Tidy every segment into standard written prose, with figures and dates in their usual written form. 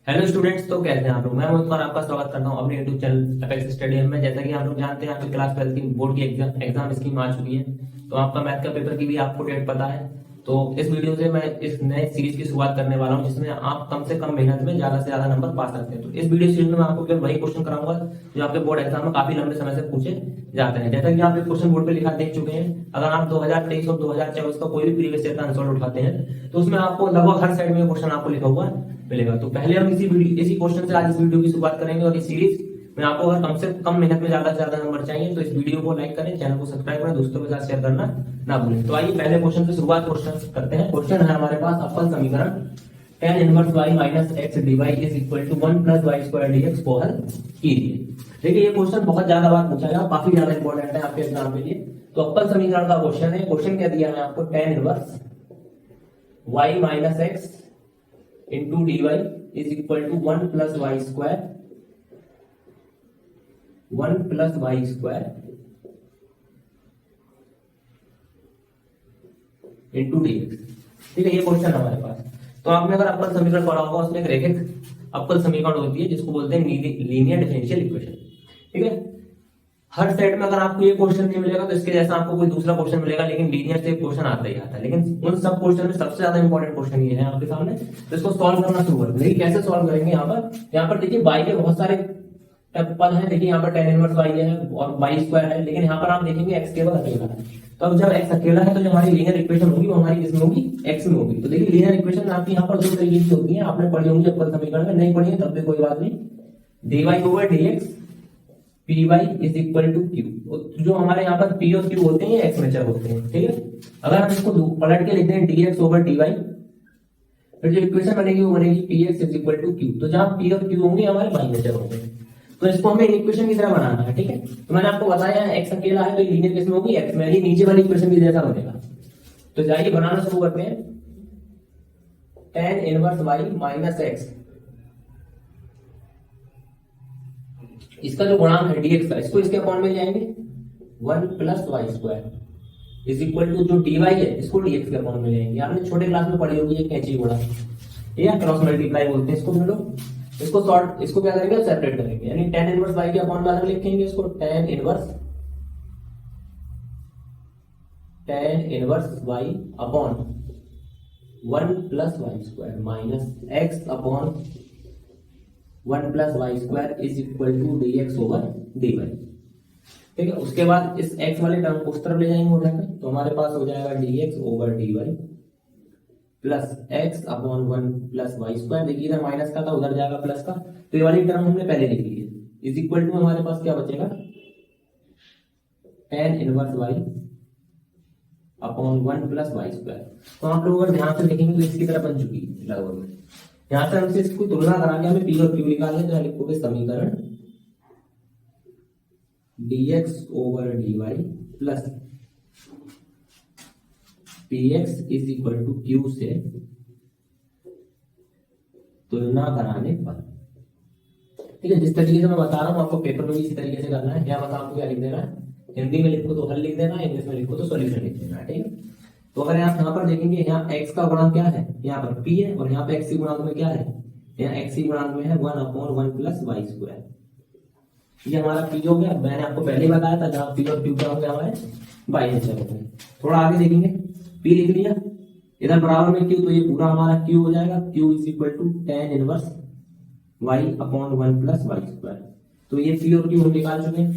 Hello students, तो कैसे हैं आप लोग। मैं मोहित कुमार आपका स्वागत करता हूं अपने यूट्यूब चैनल अपेक्स स्टडी में। जैसा कि आप लोग जानते हैं आपकी क्लास 12 की बोर्ड की एग्जाम स्कीम आ चुकी है, तो आपका मैथ का पेपर की भी आपको डेट पता है। तो इस वीडियो से मैं इस नए सीरीज की शुरुआत करने वाला हूं जिसमें आप कम से कम मेहनत में ज्यादा से ज्यादा नंबर पा सकते हैं। तो इस वीडियो सीरीज में मैं आपको केवल वही क्वेश्चन कराऊंगा जो आपके बोर्ड एग्जाम में काफी लंबे समय से पूछे जाते हैं। जैसा कि आप एक क्वेश्चन बोर्ड पे लिखा देख चुके हैं, अगर आप 2023 और 2024 का कोई भी प्रीवियस ईयर का आंसर उठाते हैं तो उसमें आपको लगभग हर साइड में क्वेश्चन आपको लिखा हुआ मिलेगा। तो पहले हम इसी क्वेश्चन से आज इस वीडियो की शुरुआत करेंगे और इस सीरीज में आपको अगर कम से कम मेहनत में ज्यादा से ज्यादा नंबर चाहिए तो इस वीडियो को लाइक करें, चैनल को सब्सक्राइब करें, दोस्तों के साथ शेयर करना ना भूलें। तो आइए पहले क्वेश्चन से शुरुआत क्वेश्चन करते हैं। क्वेश्चन है हमारे पास अवकल समीकरण tan inverse y minus x dy is equal to 1 plus y square dx को हल कीजिए। देखिए ये क्वेश्चन बहुत ज्यादा बार पूछा गया, काफी ज्यादा इंपॉर्टेंट है आपके एग्जाम के लिए। तो अवकल समीकरण का क्वेश्चन है। क्वेश्चन क्या दिया है आपको, tan inverse y minus x into dy is equal to 1 plus y square into dx। ठीक है, ये क्वेश्चन है हमारे पास। तो आपने अगर अवकल समीकरण पढ़ा होगा उसमें एक रैखिक अवकल समीकरण होती है जिसको बोलते हैं लीनियर डिफरेंशियल इक्वेशन। ठीक है, हर सेट में अगर आपको ये क्वेश्चन नहीं मिलेगा तो इसके जैसा आपको कोई दूसरा क्वेश्चन मिलेगा, लेकिन लीनियर से क्वेश्चन आता ही आता है। लेकिन उन सब क्वेश्चन में सबसे ज्यादा इंपॉर्टेंट क्वेश्चन ये है आपके सामने, तो इसको सॉल्व करना शुरू करते हैं। देखिए कैसे सॉल्व करेंगे। यहाँ पर देखिए y के बहुत सारे पद हैं। देखिए यहाँ पर tan इनवर्स y है और y स्क्वायर है, लेकिन यहाँ पर आप देखेंगे x केवल अकेला है। तो अब जब x अकेला है तो जो हमारी लीनियर इक्वेशन होगी वो हमारी किसमें होगी, x में होगी। तो देखिए लीनियर इक्वेशन आपकी यहाँ पर दो तरीके की होती है, आपने पढ़ी होंगी अवकल समीकरण में, नहीं पढ़ी है तब भी कोई बात नहीं। dy over dx P Y is equal to Q. जो हमारे यहाँ पर पी और क्यू होते हैं ये एक्स मेजर होते हैं। ठीक है, अगर हम इसको पलट के लिखते हैं dx ओवर dy, फिर जो इक्वेशन बनेगी वो बनेगी px is equal to Q. तो जहां p और q होंगे हमारे वाई मेजर होंगे, तो इसको हमें इक्वेशन की तरह बनाना है। ठीक है, तो मैंने आपको बताया x अकेला है तो लीनियर किस में होगी, x में। ही नीचे वाली इक्वेशन भी जैसा बनेगा। तो जाइए बनाना शुरू करते हैं। tan inverse y minus x, इसका जो गुणांक है dx का, इसको इसके अपॉन में जाएंगे 1 plus Y square is equal to जो dy है इसको dx के अपॉन में जाएंगे। आपने छोटे क्लास में पढ़ी होगी ये कैंची गुणा या क्रॉस मल्टीप्लाई बोलते हैं इसको हम लोग। इसको क्या करेंगे, सेपरेट करेंगे, यानी tan इनवर्स y के अपॉन में अलग लिखेंगे इसको, tan inverse y upon 1 plus Y square minus x upon 1 plus Y square is equal to dx over dy। ठीक है, उसके बाद इस x वाले टर्म को उस तरफ ले जाएंगे उठाकर, तो हमारे पास हो जाएगा dx over dy plus x upon 1 plus Y square. देखिए इधर माइनस का था उधर जाएगा प्लस का, तो ये वाली टर्म हमने पहले लिख ली है। इज इक्वल टू हमारे पास क्या बचेगा, tan inverse y upon 1 plus Y square. तो आप लोग अगर ध्यान से देखेंगे तो इसकी तरह बन चुकी है लगभग में। यहां से हमसे इसको तुलना करा के हमें p और q निकालना है, तो लिखोगे समीकरण dx over dy plus px is equal to q से तुलना कराने पर। ठीक है, जिस तरीके से मैं बता रहा हूं आपको पेपर में भी इसी तरीके से करना है। यहाँ बता आपको क्या लिख देना है, हिंदी में लिखो तो हल लिख देना, इंग्लिश में लिखो तो सॉल्यूशन लिख देना है। ठीक है, तो अगर आप यहाँ पर देखेंगे यहाँ x का गुणांक क्या है, यहाँ पर p है, और यहाँ पे x गुणांक में क्या है, यहाँ x गुणांक में है 1 अपॉन 1 प्लस वाई स्क्वायर। ये हमारा p हो गया। मैंने आपको पहले ही बताया था जहां p और q का होंगे हमारे वाई मेजर होंगे। थोड़ा आगे देखेंगे, p लिख लिया, इधर बराबर में q, तो ये पूरा हमारा q हो जाएगा, q is equal to tan inverse y upon 1 plus Y square. तो ये p और q हम निकाल चुके हैं,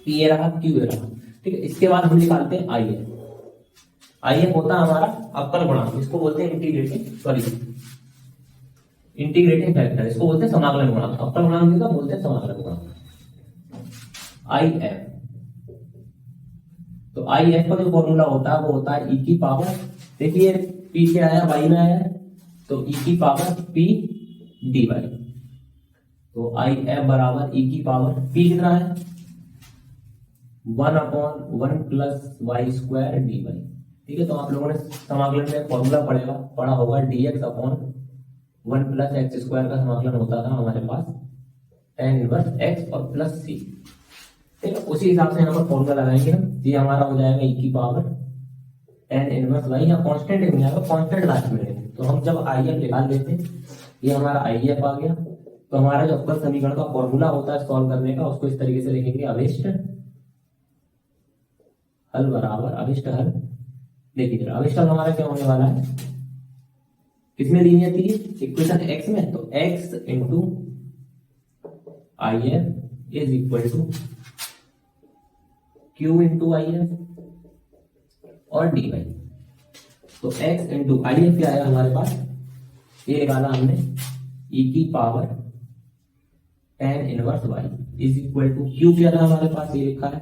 p ये रहा, q ये रहा। ठीक है, इसके बाद हम निकालते हैं IF होता है हमारा अवकल गुणांक, इसको बोलते हैं इंटीग्रेटिंग फैक्टर, इसको बोलते हैं समाकलन गुणांक। अवकल गुणांक का बोलते हैं समाकलन गुणांक IF। तो IF का जो फॉर्मूला होता है वो होता है e की पावर, देखिए p से आया y में आया, तो e की पावर p dy। तो IF बराबर e की पावर p कितना है 1 upon 1 plus Y square dy। ठीक है, तो आप लोगों ने समाकलन में फॉर्मूला पढ़ा होगा dx upon 1 plus x square का समाकलन होता था हमारे पास tan इनवर्स x और प्लस c। ठीक है, उसी हिसाब से यहाँ पर फॉर्मूला लगाएंगे हम। ये हमारा हो जाएगा e की पावर tan इनवर्स y, या कांस्टेंट नहीं आएगा, कांस्टेंट लास्ट में रहेगा। तो हम जब IF निकाल लेते हैं ये हमारा IF आ गया। तो हमारा जो अवकल समीकरण का फॉर्मूला होता है सॉल्व करने का, उसको इस तरीके से लिखेंगे, अभिष्ट हल बराबर अभिष्ट हल। देखिए अभिष्ट हल हमारा क्या होने वाला है, किसमें लीनियर थी इक्वेशन x में, तो x into IF is equal to Q into IF और dy। तो x इंटू IF क्या आया हमारे पास, ये निकाला हमने e की power tan inverse y is equal to Q क्या था हमारे पास, ये लिखा है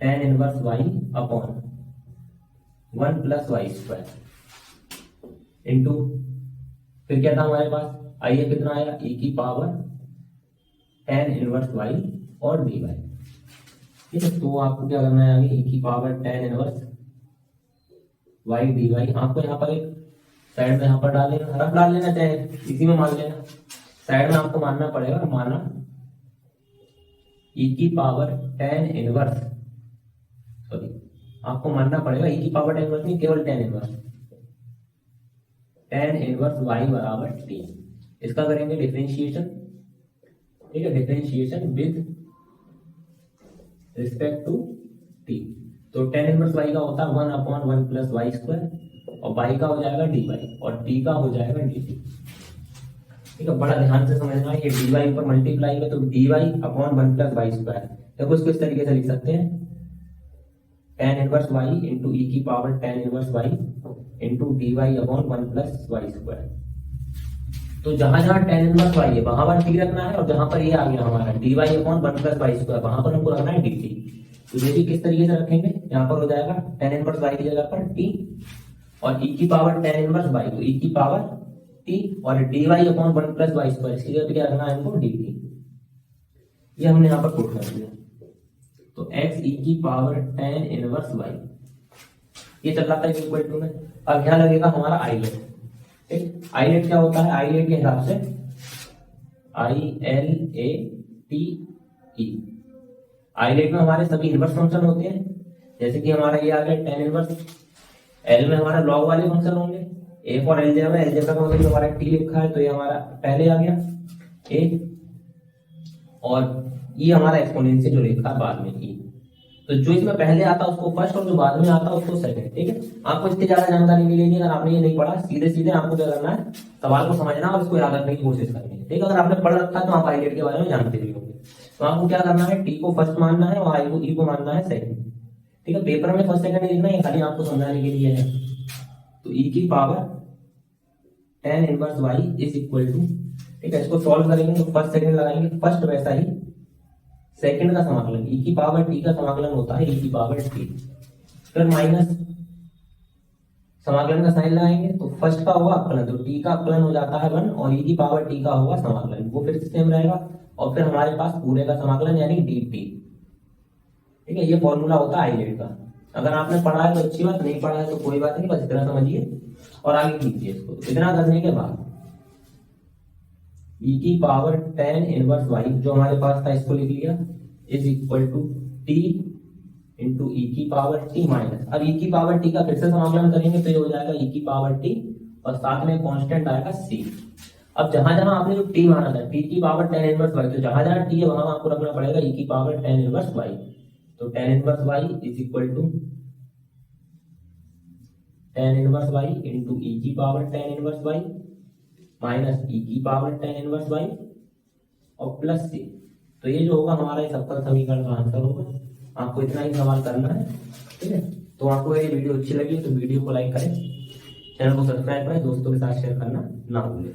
tan inverse y upon 1 plus Y square into फिर क्या था हमारे पास, आइए कितना आया e की पावर tan इनवर्स y और dy। ठीक है, तो आपको क्या करना है आगे, e की power tan inverse y dy। आपको यहाँ पर एक साइड में यहाँ पर डाल लेना, रफ डाल लेना, चाहे इसी में मान लेना। साइड में आपको मानना पड़ेगा, माना e की पावर tan इनवर्स, सॉरी आपको मानना पड़ेगा e की पावर tan इनवर्स नहीं, केवल tan इनवर्स y बराबर t। इसका करेंगे डिफरेंशिएशन, ठीक है, differentiation with respect to t। तो tan इनवर्स y का होता है 1 अपॉन 1 प्लस वाई स्क्वायर, और y का हो जाएगा dy और t का हो जाएगा dt। ठीक है, बड़ा ध्यान से समझना है, ये dy ऊपर मल्टीप्लाई है तो dy upon 1 plus Y square. देखो इसको इस तरीके से लिख सकते हैं, tan inverse y into e की power tan inverse y into dy upon 1 plus Y square. तो जहां जहां tan इनवर्स y है वहां पर t रखना है, और जहां पर ये आ गया हमारा dy upon 1 plus Y square वहां पर हमको रखना है dt। तो देखिए किस तरीके से रखेंगे, यहाँ पर हो जाएगा tan इनवर्स y की जगह पर t और e की पावर tan इनवर्स y, तो e की पावर t और dy upon 1 plus Y square, इसकी जगह पे क्या रखना है हमको dt। ये हमने यहाँ पर पुट कर दिया, तो x e की पावर tan इनवर्स y ये चल रहा था इक्वल टू में। अब यहाँ लगेगा हमारा आईलेट। ठीक, आईलेट क्या होता है, आईलेट के हिसाब से ILATE, आईलेट में हमारे सभी इनवर्स फंक्शन होते हैं, जैसे कि हमारा ये आ गया tan इनवर्स, L में हमारा लॉग वाले फंक्शन होंगे, A फॉर अलजेब्रा, अलजेब्रा का मतलब हमारा t लिखा है तो ये हमारा पहले आ गया A, और ये हमारा एक्सपोनेंशियल जो लिखा है बाद में e। तो जो इसमें पहले आता है उसको फर्स्ट और जो बाद में आता है उसको सेकंड। ठीक है, आपको इसकी ज्यादा जानकारी नहीं लेनी, अगर आपने ये नहीं पढ़ा सीधे सीधे आपको क्या करना है, सवाल को समझना और इसको याद रखने की कोशिश करनी है। ठीक है, अगर आपने पढ़ रखा है तो आप आईलेट के बारे में जानते भी होंगे। तो आपको क्या करना है, टी को फर्स्ट मानना है और आई को ई को मानना है सेकंड। ठीक है, पेपर में फर्स्ट सेकंड लिखना है, खाली आपको समझाने के लिए है। तो ई की power tan inverse y is equal to, ठीक है, इसको सॉल्व करेंगे तो फर्स्ट सेकंड लगाएंगे, फर्स्ट वैसा ही सेकंड का समाकलन e की पावर t का समाकलन होता है e की पावर t, फिर माइनस समाकलन का साइन लगाएंगे तो फर्स्ट का होगा अपलन, तो t का अपलन हो जाता है 1 और e की पावर t का होगा समाकलन, वो फिर से सेम रहेगा, और फिर हमारे पास पूरे का समाकलन यानी dt। ठीक है, ये फॉर्मूला होता है आईलेट का। अगर आपने पढ़ा है तो अच्छी बात, नहीं पढ़ा है तो कोई बात नहीं, बस इतना समझिए और आगे कीजिए इसको। तो इतना करने के बाद e की पावर tan इनवर्स y जो हमारे पास था इसको लिख लिया, is equal to t into e की पावर t माइनस, अब e की पावर t का फिर से समाकलन करेंगे तो ये हो जाएगा e की पावर t और साथ में कांस्टेंट आएगा c। अब जहां जहां आपने जो t माना था t की पावर tan इनवर्स y, तो जहां जहां t है वहां आपको रखना पड़ेगा e की पावर tan इनवर्स y। तो tan inverse y is equal to tan inverse y into e की power tan inverse y minus e की पावर tan इनवर्स y और प्लस c। तो ये जो होगा हमारा इस अवकल समीकरण का आंसर होगा। आपको इतना ही सवाल करना है। ठीक है, तो आपको ये वीडियो अच्छी लगी तो वीडियो को लाइक करें, चैनल को सब्सक्राइब करें, दोस्तों के साथ शेयर करना ना भूलें।